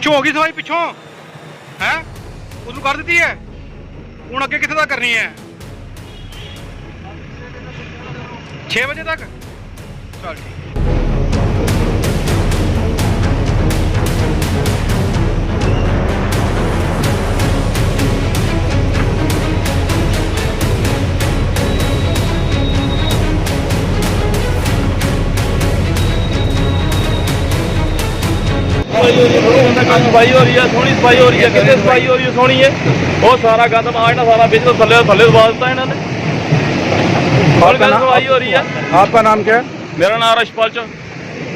ਪਿੱਛੋਂ ਹੋ ਗਈ ਸਫਾਈ ਪਿੱਛੋਂ ਹੈ ਉਹਨੂੰ ਕਰ ਦਿੱਤੀ ਹੈ ਹੁਣ ਅੱਗੇ ਕਿੱਥੇ ਤੱਕ ਕਰਨੀ ਹੈ 6 ਵਜੇ ਤੱਕ ਚਲ ਠੀਕ सफाई हो रही है सोहनी सफाई हो रही है कितने सफाई हो रही है सोहनी है बहुत सारा गंद आज ना सारा बिजनेस थले थले दबा देता है इन्होंने सफाई हो रही है। आपका नाम क्या है? मेरा नाम रशपाल चौक।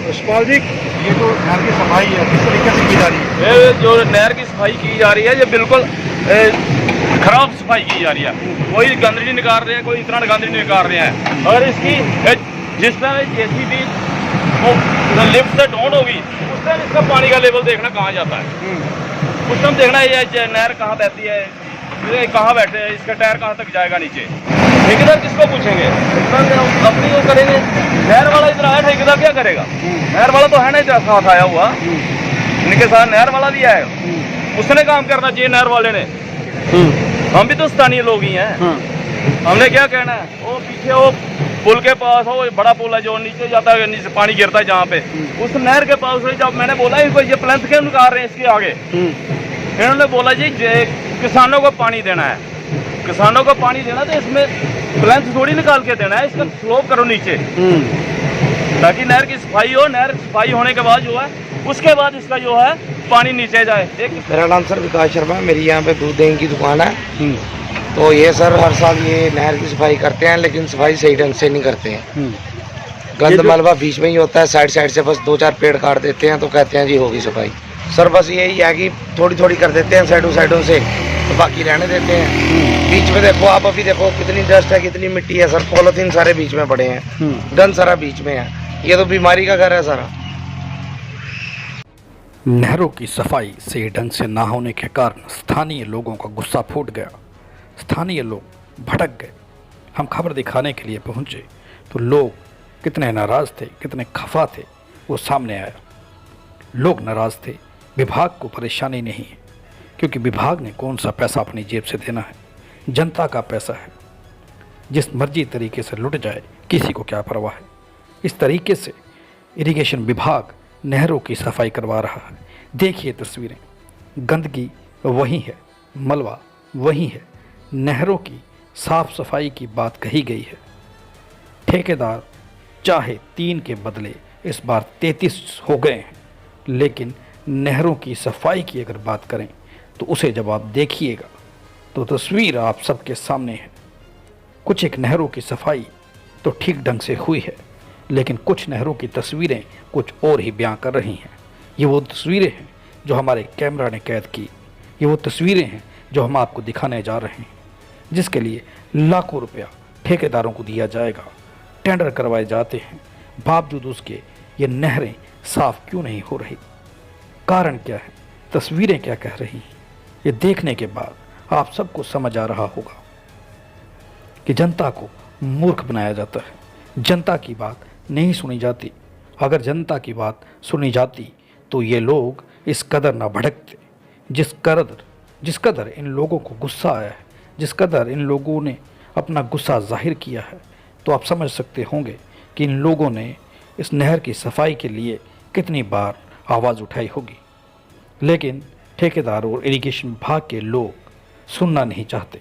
यशपाल जी, ये जो नहर की सफाई है किस तरीके से की जा रही है? ये जो नहर की सफाई की जा रही है ये बिल्कुल खराब सफाई की जा रही है। कोई गंदगी नहीं निकाल रहे हैं, कोई इतना गंदगी नहीं निकाल रहे हैं। अगर इसकी जिस तरह जेसीबी लिफ्ट से डाउन होगी उस टाइम इसका पानी का लेवल देखना कहाँ जाता है, उस टाइम देखना ये नहर कहाँ बहती है, ये कहाँ बैठे हैं, इसका टायर कहाँ तक जाएगा नीचे। ठेकेदार किसको पूछेंगे? अपनी वो करेंगे। नहर वाला इधर आया, ठेकेदार क्या करेगा? नहर वाला तो है ना इधर साथ आया हुआ, इनके साथ नहर वाला भी आया, उसने काम करना चाहिए नहर वाले ने। हम भी तो स्थानीय लोग ही हैं, हमने क्या कहना है? वो पीछे वो पुल के पास वो बड़ा पुल है जो नीचे जाता है, नीचे पानी गिरता है जहाँ पे, उस नहर के पास जब मैंने बोला इनको ये प्लेंथ क्यों निकाल रहे हैं इसके आगे, इन्होंने बोला जी किसानों को पानी देना है, किसानों को पानी देना तो इसमें प्लेंथ थोड़ी निकाल के देना है, इसका स्लोप करो नीचे ताकि नहर की सफाई हो। नहर सफाई होने के बाद जो है उसके बाद इसका जो है पानी नीचे जाए। मेरा नाम सर विकास शर्मा, मेरी यहाँ पे दूध दही की दुकान है। तो ये सर हर साल ये नहर की सफाई करते हैं लेकिन सफाई सही ढंग से नहीं करते हैं। गंद मलबा बीच में ही होता है, साइड साइड से बस 2-4 पेड़ काट देते हैं तो कहते हैं जी होगी सफाई। सर बस यही है कि थोड़ी थोड़ी कर देते हैं साइडों से, तो बाकी रहने देते हैं। बीच में देखो आप, अभी देखो कितनी डस्ट है, कितनी मिट्टी है सर, पॉलिथीन सारे बीच में पड़े हैं, गंद सारा बीच में है, ये तो बीमारी का घर है सारा। नहरों की सफाई सही ढंग से ना होने के कारण स्थानीय लोगों का गुस्सा फूट गया, स्थानीय लोग भड़क गए। हम खबर दिखाने के लिए पहुंचे तो लोग कितने नाराज़ थे, कितने खफा थे वो सामने आया। लोग नाराज़ थे, विभाग को परेशानी नहीं है क्योंकि विभाग ने कौन सा पैसा अपनी जेब से देना है, जनता का पैसा है, जिस मर्जी तरीके से लुट जाए किसी को क्या परवाह है। इस तरीके से इरिगेशन विभाग नहरों की सफाई करवा रहा है। देखिए तस्वीरें, गंदगी वही है, मलबा वही है, नहरों की साफ सफाई की बात कही गई है। ठेकेदार चाहे 3 के बदले इस बार 33 हो गए हैं, लेकिन नहरों की सफाई की अगर बात करें तो उसे जब आप देखिएगा तो तस्वीर आप सबके सामने है। कुछ एक नहरों की सफाई तो ठीक ढंग से हुई है, लेकिन कुछ नहरों की तस्वीरें कुछ और ही बयां कर रही हैं। ये वो तस्वीरें हैं जो हमारे कैमरा ने कैद की, ये वो तस्वीरें हैं जो हम आपको दिखाने जा रहे हैं, जिसके लिए लाखों रुपया ठेकेदारों को दिया जाएगा, टेंडर करवाए जाते हैं, बावजूद उसके ये नहरें साफ क्यों नहीं हो रही? कारण क्या है? तस्वीरें क्या कह रही हैं? ये देखने के बाद आप सबको समझ आ रहा होगा कि जनता को मूर्ख बनाया जाता है, जनता की बात नहीं सुनी जाती। अगर जनता की बात सुनी जाती तो ये लोग इस कदर ना भड़कते। जिस कदर इन लोगों को गुस्सा आया है, जिस कदर इन लोगों ने अपना गुस्सा जाहिर किया है, तो आप समझ सकते होंगे कि इन लोगों ने इस नहर की सफाई के लिए कितनी बार आवाज़ उठाई होगी। लेकिन ठेकेदार और इरिगेशन विभाग के लोग सुनना नहीं चाहते,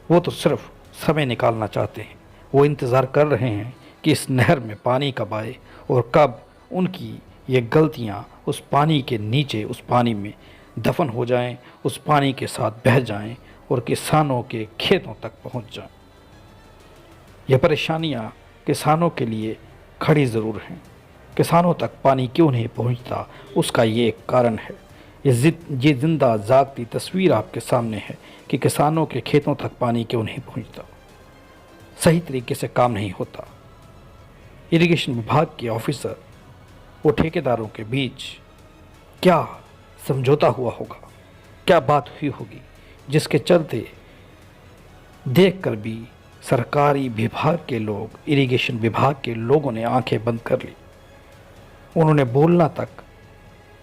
वो तो सिर्फ समय निकालना चाहते हैं। वो इंतज़ार कर रहे हैं कि इस नहर में पानी कब आए और कब उनकी ये गलतियाँ उस पानी के नीचे, उस पानी में दफन हो जाएं, उस पानी के साथ बह जाएं और किसानों के खेतों तक पहुंच जाएं। ये परेशानियाँ किसानों के लिए खड़ी ज़रूर हैं। किसानों तक पानी क्यों नहीं पहुंचता, उसका ये एक कारण है। ये जिंदा जागती तस्वीर आपके सामने है कि किसानों के खेतों तक पानी क्यों नहीं पहुंचता, सही तरीके से काम नहीं होता। इरिगेशन विभाग के ऑफिसर वो ठेकेदारों के बीच क्या समझौता हुआ होगा, क्या बात हुई होगी, जिसके चलते देखकर भी सरकारी विभाग के लोग, इरिगेशन विभाग के लोगों ने आंखें बंद कर ली। उन्होंने बोलना तक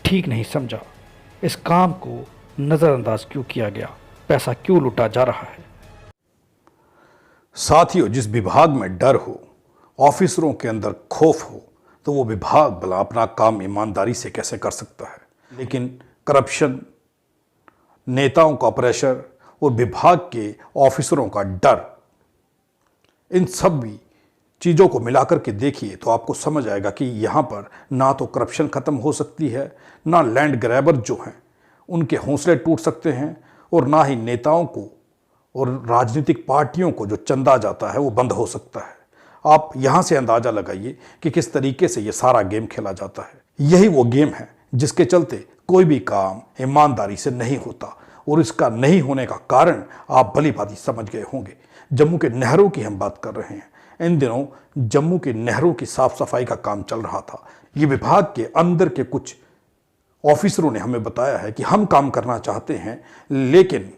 ठीक नहीं समझा इस काम को नज़रअंदाज क्यों किया गया, पैसा क्यों लूटा जा रहा है। साथियों, जिस विभाग में डर हो, ऑफिसरों के अंदर खौफ हो, तो वो विभाग भला अपना काम ईमानदारी से कैसे कर सकता है। लेकिन करप्शन, नेताओं का प्रेशर और विभाग के ऑफिसरों का डर, इन सब भी चीज़ों को मिलाकर के देखिए तो आपको समझ आएगा कि यहाँ पर ना तो करप्शन ख़त्म हो सकती है, ना लैंड ग्रैबर जो हैं उनके हौसले टूट सकते हैं, और ना ही नेताओं को और राजनीतिक पार्टियों को जो चंदा जाता है वो बंद हो सकता है। आप यहाँ से अंदाज़ा लगाइए कि किस तरीके से ये सारा गेम खेला जाता है। यही वो गेम है जिसके चलते कोई भी काम ईमानदारी से नहीं होता, और इसका नहीं होने का कारण आप भली भांति समझ गए होंगे। जम्मू के नहरों की हम बात कर रहे हैं। इन दिनों जम्मू के नहरों की साफ सफाई का काम चल रहा था। ये विभाग के अंदर के कुछ ऑफिसरों ने हमें बताया है कि हम काम करना चाहते हैं, लेकिन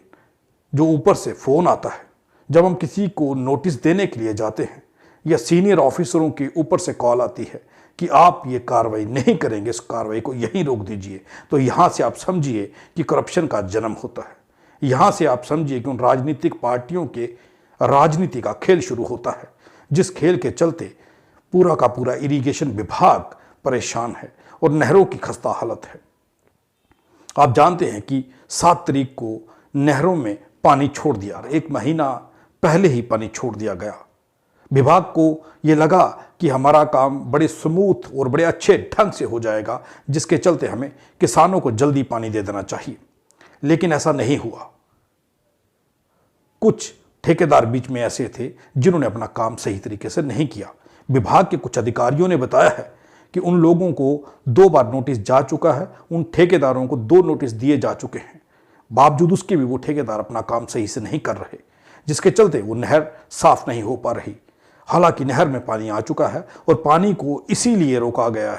जो ऊपर से फ़ोन आता है, जब हम किसी को नोटिस देने के लिए जाते हैं या सीनियर ऑफिसरों के ऊपर से कॉल आती है कि आप ये कार्रवाई नहीं करेंगे, इस कार्रवाई को यहीं रोक दीजिए, तो यहाँ से आप समझिए कि करप्शन का जन्म होता है। यहाँ से आप समझिए कि उन राजनीतिक पार्टियों के राजनीति का खेल शुरू होता है, जिस खेल के चलते पूरा का पूरा इरिगेशन विभाग परेशान है और नहरों की खस्ता हालत है। आप जानते हैं कि 7 तारीख को नहरों में पानी छोड़ दिया, 1 महीना पहले ही पानी छोड़ दिया गया। विभाग को ये लगा कि हमारा काम बड़े स्मूथ और बड़े अच्छे ढंग से हो जाएगा, जिसके चलते हमें किसानों को जल्दी पानी दे देना चाहिए, लेकिन ऐसा नहीं हुआ। कुछ ठेकेदार बीच में ऐसे थे जिन्होंने अपना काम सही तरीके से नहीं किया। विभाग के कुछ अधिकारियों ने बताया है कि उन लोगों को 2 बार नोटिस जा चुका है, उन ठेकेदारों को 2 नोटिस दिए जा चुके हैं। बावजूद उसके भी वो ठेकेदार अपना काम सही से नहीं कर रहे, जिसके चलते वो नहर साफ नहीं हो पा रही। हालांकि नहर में पानी आ चुका है, और पानी को इसीलिए रोका गया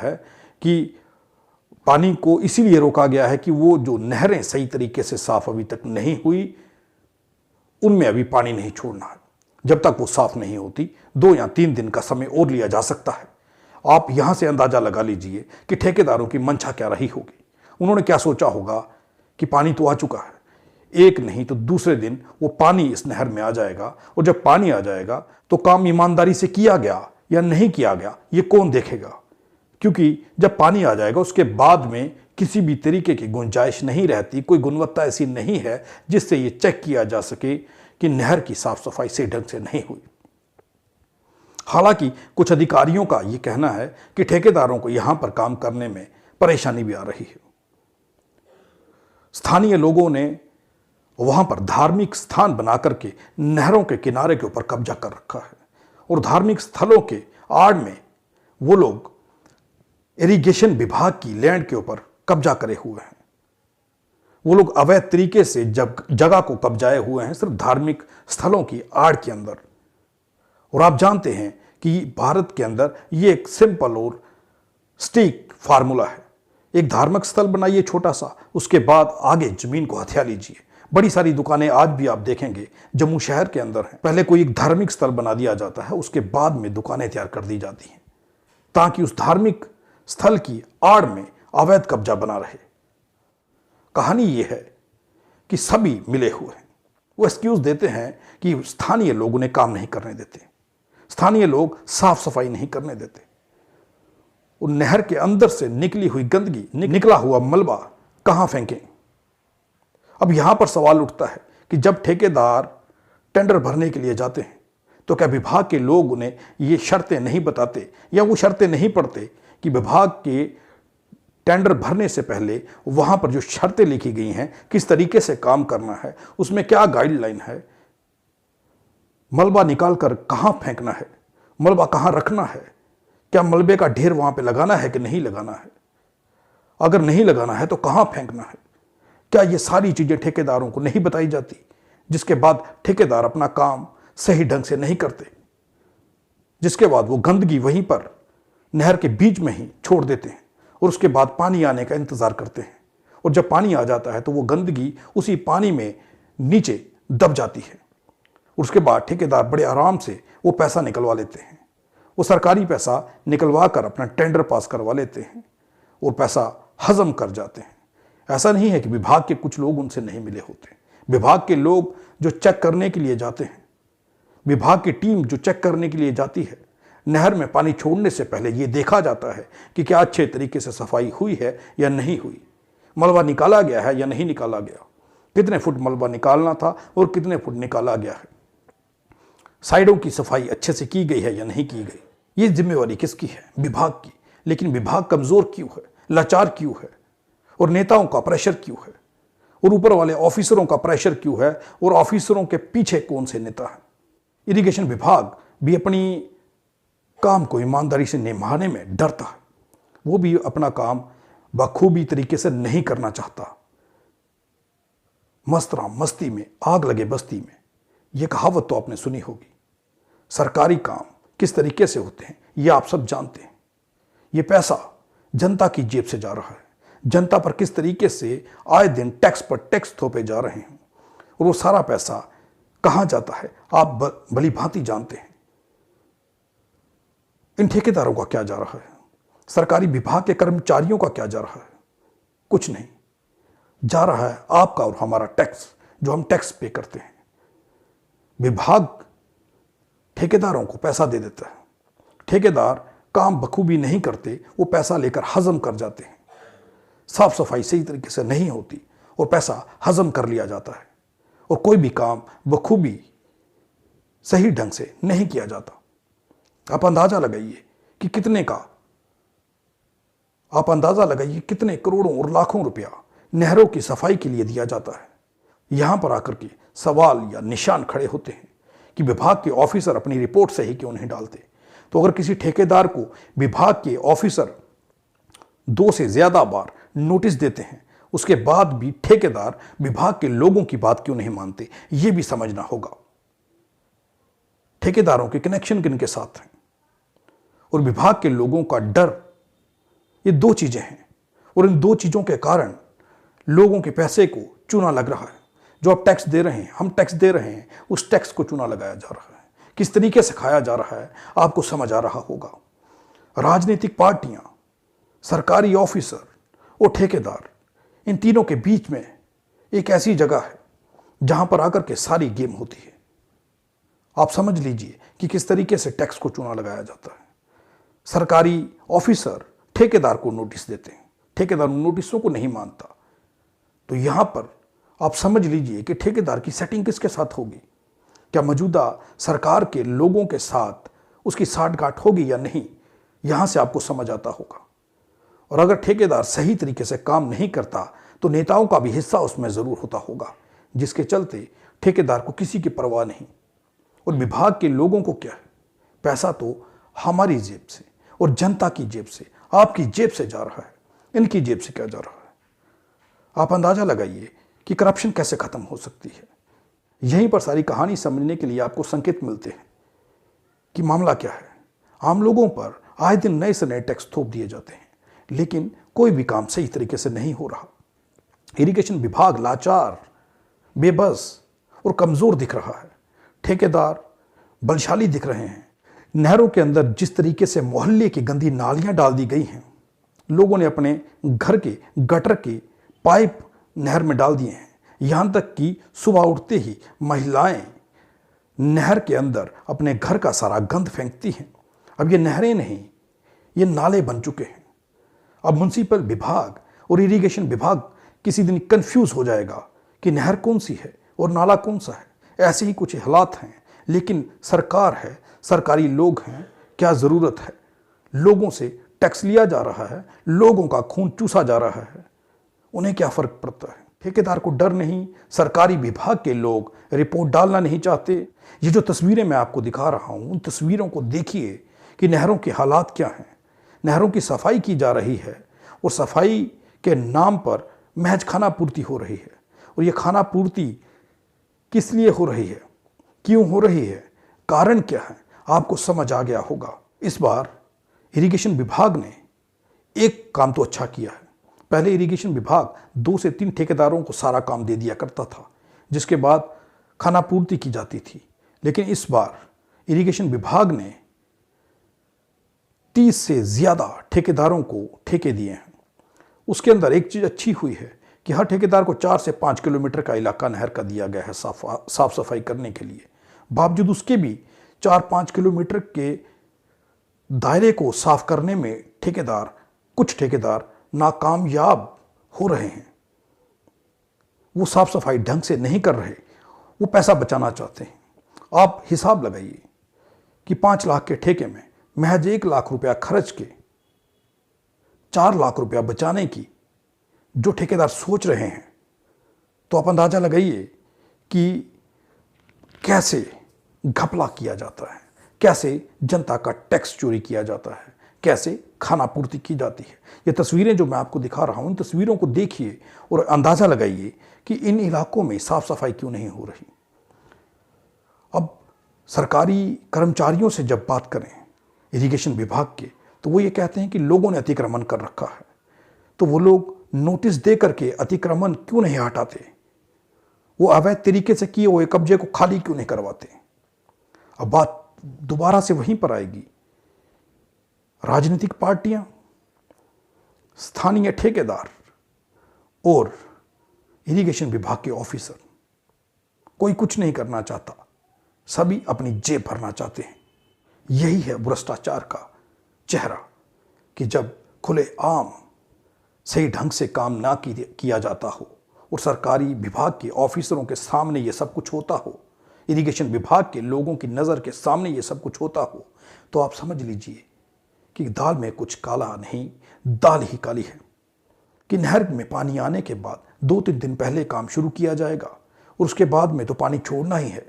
है कि वो जो नहरें सही तरीके से साफ अभी तक नहीं हुई, उनमें अभी पानी नहीं छोड़ना है। जब तक वो साफ नहीं होती 2 या 3 दिन का समय और लिया जा सकता है। आप यहां से अंदाजा लगा लीजिए कि ठेकेदारों की मंशा क्या रही होगी। उन्होंने क्या सोचा होगा कि पानी तो आ चुका है, एक नहीं तो दूसरे दिन वो पानी इस नहर में आ जाएगा, और जब पानी आ जाएगा तो काम ईमानदारी से किया गया या नहीं किया गया ये कौन देखेगा। क्योंकि जब पानी आ जाएगा उसके बाद में किसी भी तरीके की गुंजाइश नहीं रहती, कोई गुणवत्ता ऐसी नहीं है जिससे ये चेक किया जा सके कि नहर की साफ सफाई सही ढंग से नहीं हुई। हालांकि कुछ अधिकारियों का यह कहना है कि ठेकेदारों को यहां पर काम करने में परेशानी भी आ रही है। स्थानीय लोगों ने वहां पर धार्मिक स्थान बनाकर के नहरों के किनारे के ऊपर कब्जा कर रखा है, और धार्मिक स्थलों के आड़ में वो लोग इरिगेशन विभाग की लैंड के ऊपर कब्जा करे हुए हैं। वो लोग अवैध तरीके से जगह को कब्जाए हुए हैं, सिर्फ धार्मिक स्थलों की आड़ के अंदर। और आप जानते हैं कि भारत के अंदर ये एक सिंपल और स्टिक फार्मूला है। एक धार्मिक स्थल बनाइए छोटा सा, उसके बाद आगे जमीन को हथिया लीजिए। बड़ी सारी दुकानें आज भी आप देखेंगे जम्मू शहर के अंदर हैं। पहले कोई एक धार्मिक स्थल बना दिया जाता है, उसके बाद में दुकानें तैयार कर दी जाती हैं, ताकि उस धार्मिक स्थल की आड़ में अवैध कब्जा बना रहे। कहानी यह है कि सभी मिले हुए हैं। वो एक्सक्यूज देते हैं कि स्थानीय लोग उन्हें काम नहीं करने देते, स्थानीय लोग साफ सफाई नहीं करने देते। उन नहर के अंदर से निकली हुई गंदगी, निकला हुआ मलबा कहां फेंकें। अब यहां पर सवाल उठता है कि जब ठेकेदार टेंडर भरने के लिए जाते हैं तो क्या विभाग के लोग उन्हें ये शर्तें नहीं बताते, या वो शर्तें नहीं पढ़ते कि विभाग के टेंडर भरने से पहले वहां पर जो शर्तें लिखी गई हैं, किस तरीके से काम करना है, उसमें क्या गाइडलाइन है, मलबा निकालकर कहां फेंकना है, मलबा कहां रखना है, क्या मलबे का ढेर वहां पे लगाना है कि नहीं लगाना है, अगर नहीं लगाना है तो कहां फेंकना है। क्या ये सारी चीजें ठेकेदारों को नहीं बताई जाती, जिसके बाद ठेकेदार अपना काम सही ढंग से नहीं करते, जिसके बाद वो गंदगी वहीं पर नहर के बीच में ही छोड़ देते हैं, और उसके बाद पानी आने का इंतजार करते हैं। और जब पानी आ जाता है तो वो गंदगी उसी पानी में नीचे दब जाती है। उसके बाद ठेकेदार बड़े आराम से वो पैसा निकलवा लेते हैं, वो सरकारी पैसा निकलवा कर अपना टेंडर पास करवा लेते हैं और पैसा हजम कर जाते हैं। ऐसा नहीं है कि विभाग के कुछ लोग उनसे नहीं मिले होते। विभाग के लोग जो चेक करने के लिए जाते हैं, विभाग की टीम जो चेक करने के लिए जाती है, नहर में पानी छोड़ने से पहले ये देखा जाता है कि क्या अच्छे तरीके से सफाई हुई है या नहीं हुई, मलबा निकाला गया है या नहीं निकाला गया, कितने फुट मलबा निकालना था और कितने फुट निकाला गया है, साइडों की सफाई अच्छे से की गई है या नहीं की गई। ये जिम्मेवारी किसकी है? विभाग की। लेकिन विभाग कमजोर क्यों है, लाचार क्यों है, और नेताओं का प्रेशर क्यों है, और ऊपर वाले ऑफिसरों का प्रेशर क्यों है, और ऑफिसरों के पीछे कौन से नेता हैं? इरिगेशन विभाग भी अपनी काम को ईमानदारी से निभाने में डरता है। वो भी अपना काम बखूबी तरीके से नहीं करना चाहता। मस्तराम मस्ती में आग लगे बस्ती में, यह कहावत तो आपने सुनी होगी। सरकारी काम किस तरीके से होते हैं ये आप सब जानते हैं। ये पैसा जनता की जेब से जा रहा है, जनता पर किस तरीके से आए दिन टैक्स पर टैक्स थोपे जा रहे हैं, और वो सारा पैसा कहां जाता है आप भली भांति जानते हैं। इन ठेकेदारों का क्या जा रहा है, सरकारी विभाग के कर्मचारियों का क्या जा रहा है? कुछ नहीं जा रहा है आपका और हमारा टैक्स, जो हम टैक्स पे करते हैं। विभाग ठेकेदारों को पैसा दे देता है, ठेकेदार काम बखूबी नहीं करते, वो पैसा लेकर हजम कर जाते हैं। साफ सफाई सही तरीके से नहीं होती और पैसा हजम कर लिया जाता है, और कोई भी काम बखूबी सही ढंग से नहीं किया जाता। आप अंदाजा लगाइए कि कितने करोड़ों और लाखों रुपया नहरों की सफाई के लिए दिया जाता है। यहां पर आकर के सवाल या निशान खड़े होते हैं कि विभाग के ऑफिसर अपनी रिपोर्ट सही क्यों नहीं डालते। तो अगर किसी ठेकेदार को विभाग के ऑफिसर 2 से ज्यादा बार नोटिस देते हैं, उसके बाद भी ठेकेदार विभाग के लोगों की बात क्यों नहीं मानते, यह भी समझना होगा। ठेकेदारों के कनेक्शन किन के साथ हैं और विभाग के लोगों का डर, ये 2 चीजें हैं, और इन 2 चीजों के कारण लोगों के पैसे को चूना लग रहा है। जो आप टैक्स दे रहे हैं, हम टैक्स दे रहे हैं, उस टैक्स को चूना लगाया जा रहा है। किस तरीके से खाया जा रहा है आपको समझ आ रहा होगा। राजनीतिक पार्टियां, सरकारी ऑफिसर और ठेकेदार, इन तीनों के बीच में एक ऐसी जगह है जहां पर आकर के सारी गेम होती है। आप समझ लीजिए कि किस तरीके से टैक्स को चूना लगाया जाता है। सरकारी ऑफिसर ठेकेदार को नोटिस देते हैं, ठेकेदार नोटिसों को नहीं मानता। तो यहां पर आप समझ लीजिए कि ठेकेदार की सेटिंग किसके साथ होगी। क्या मौजूदा सरकार के लोगों के साथ उसकी साठगांठ होगी या नहीं, यहां से आपको समझ आता होगा। और अगर ठेकेदार सही तरीके से काम नहीं करता तो नेताओं का भी हिस्सा उसमें जरूर होता होगा, जिसके चलते ठेकेदार को किसी की परवाह नहीं। और विभाग के लोगों को क्या है, पैसा तो हमारी जेब से और जनता की जेब से, आपकी जेब से जा रहा है, इनकी जेब से क्या जा रहा है। आप अंदाजा लगाइए कि करप्शन कैसे खत्म हो सकती है। यहीं पर सारी कहानी समझने के लिए आपको संकेत मिलते हैं कि मामला क्या है। आम लोगों पर आए दिन नए से नए टैक्स थोप दिए जाते हैं, लेकिन कोई भी काम सही तरीके से नहीं हो रहा। इरिगेशन विभाग लाचार, बेबस और कमजोर दिख रहा है। ठेकेदार बलशाली दिख रहे हैं। नहरों के अंदर जिस तरीके से मोहल्ले की गंदी नालियां डाल दी गई हैं, लोगों ने अपने घर के गटर के पाइप नहर में डाल दिए हैं। यहां तक कि सुबह उठते ही महिलाएं नहर के अंदर अपने घर का सारा गंद फेंकती हैं। अब ये नहरें नहीं, ये नाले बन चुके हैं। अब म्युनिसिपल विभाग और इरिगेशन विभाग किसी दिन कंफ्यूज हो जाएगा कि नहर कौन सी है और नाला कौन सा है। ऐसे ही कुछ हालात हैं। लेकिन सरकार है, सरकारी लोग हैं, क्या ज़रूरत है। लोगों से टैक्स लिया जा रहा है, लोगों का खून चूसा जा रहा है, उन्हें क्या फ़र्क पड़ता है। ठेकेदार को डर नहीं, सरकारी विभाग के लोग रिपोर्ट डालना नहीं चाहते। ये जो तस्वीरें मैं आपको दिखा रहा हूँ, उन तस्वीरों को देखिए कि नहरों के हालात क्या हैं। नहरों की सफाई की जा रही है और सफाई के नाम पर महज खाना पूर्ति हो रही है। और ये खाना पूर्ति किस लिए हो रही है, क्यों हो रही है, कारण क्या है, आपको समझ आ गया होगा। इस बार इरिगेशन विभाग ने एक काम तो अच्छा किया है। पहले इरिगेशन विभाग 2 से 3 ठेकेदारों को सारा काम दे दिया करता था, जिसके बाद खाना पूर्ति की जाती थी। लेकिन इस बार इरिगेशन विभाग ने 30 से ज़्यादा ठेकेदारों को ठेके दिए हैं। उसके अंदर एक चीज़ अच्छी हुई है कि हर ठेकेदार को 4 से 5 किलोमीटर का इलाका नहर का दिया गया है साफ सफाई करने के लिए। बावजूद उसके भी 4-5 किलोमीटर के दायरे को साफ करने में कुछ ठेकेदार नाकामयाब हो रहे हैं। वो साफ सफाई ढंग से नहीं कर रहे, वो पैसा बचाना चाहते हैं। आप हिसाब लगाइए कि 5 लाख के ठेके में महज 1 लाख रुपया खर्च के 4 लाख रुपया बचाने की जो ठेकेदार सोच रहे हैं, तो आप अंदाजा लगाइए कि कैसे घपला किया जाता है, कैसे जनता का टैक्स चोरी किया जाता है, कैसे खानापूर्ति की जाती है। ये तस्वीरें जो मैं आपको दिखा रहा हूं, इन तस्वीरों को देखिए और अंदाजा लगाइए कि इन इलाकों में साफ सफाई क्यों नहीं हो रही। अब सरकारी कर्मचारियों से जब बात करें इरिगेशन विभाग के, तो वो ये कहते हैं कि लोगों ने अतिक्रमण कर रखा है, तो वो लोग नोटिस दे करके अतिक्रमण क्यों नहीं हटाते, वो अवैध तरीके से किए हुए कब्जे को खाली क्यों नहीं करवाते। अब बात दोबारा से वहीं पर आएगी, राजनीतिक पार्टियां, स्थानीय ठेकेदार और इरिगेशन विभाग के ऑफिसर, कोई कुछ नहीं करना चाहता, सभी अपनी जेब भरना चाहते हैं। यही है भ्रष्टाचार का चेहरा कि जब खुले आम सही ढंग से काम ना किया जाता हो और सरकारी विभाग के ऑफिसरों के सामने ये सब कुछ होता हो, इरिगेशन विभाग के लोगों की नज़र के सामने ये सब कुछ होता हो, तो आप समझ लीजिए कि दाल में कुछ काला नहीं, दाल ही काली है। कि नहर में पानी आने के बाद 2-3 दिन पहले काम शुरू किया जाएगा और उसके बाद में तो पानी छोड़ना ही है।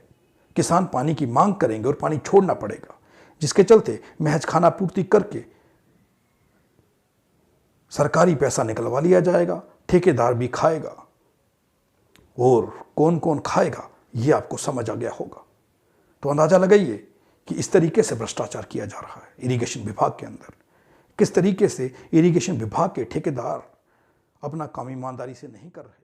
किसान पानी की मांग करेंगे और पानी छोड़ना पड़ेगा, जिसके चलते महज खानापूर्ति करके सरकारी पैसा निकलवा लिया जाएगा, ठेकेदार भी खाएगा और कौन कौन खाएगा ये आपको समझ आ गया होगा। तो अंदाजा लगाइए कि इस तरीके से भ्रष्टाचार किया जा रहा है इरिगेशन विभाग के अंदर। किस तरीके से इरिगेशन विभाग के ठेकेदार अपना काम ईमानदारी से नहीं कर रहे।